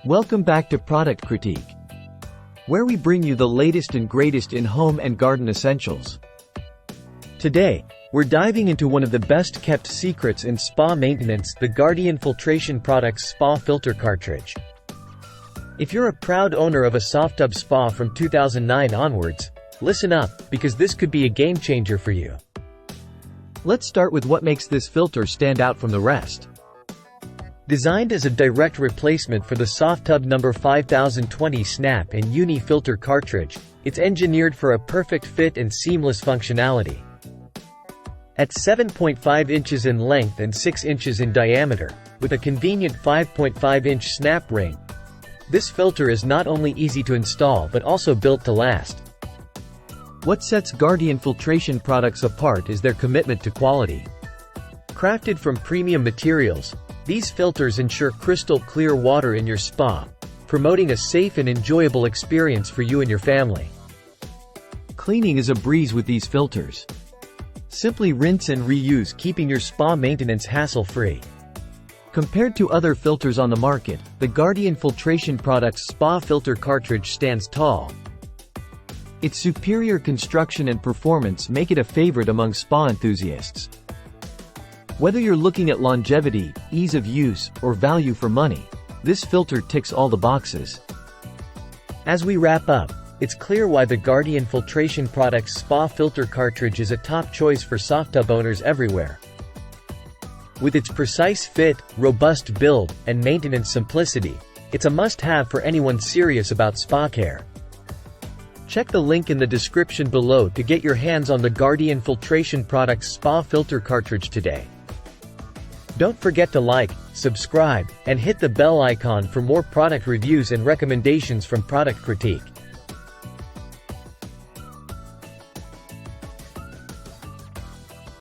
Welcome back to Product Critique, where we bring you the latest and greatest in home and garden essentials. Today, we're diving into one of the best kept secrets in spa maintenance, the Guardian Filtration Products Spa Filter Cartridge. If you're a proud owner of a Softub spa from 2009 onwards, listen up, because this could be a game changer for you. Let's start with what makes this filter stand out from the rest. Designed as a direct replacement for the Softub No. 5020 Snap and Uni filter cartridge, it's engineered for a perfect fit and seamless functionality. At 7.5 inches in length and 6 inches in diameter, with a convenient 5.5-inch snap ring, this filter is not only easy to install but also built to last. What sets Guardian Filtration products apart is their commitment to quality. Crafted from premium materials, these filters ensure crystal clear water in your spa, promoting a safe and enjoyable experience for you and your family. Cleaning is a breeze with these filters. Simply rinse and reuse, keeping your spa maintenance hassle-free. Compared to other filters on the market, the Guardian Filtration Products Spa Filter Cartridge stands tall. Its superior construction and performance make it a favorite among spa enthusiasts. Whether you're looking at longevity, ease of use, or value for money, this filter ticks all the boxes. As we wrap up, it's clear why the Guardian Filtration Products Spa Filter Cartridge is a top choice for Softub owners everywhere. With its precise fit, robust build, and maintenance simplicity, it's a must-have for anyone serious about spa care. Check the link in the description below to get your hands on the Guardian Filtration Products Spa Filter Cartridge today. Don't forget to like, subscribe, and hit the bell icon for more product reviews and recommendations from Product Critique.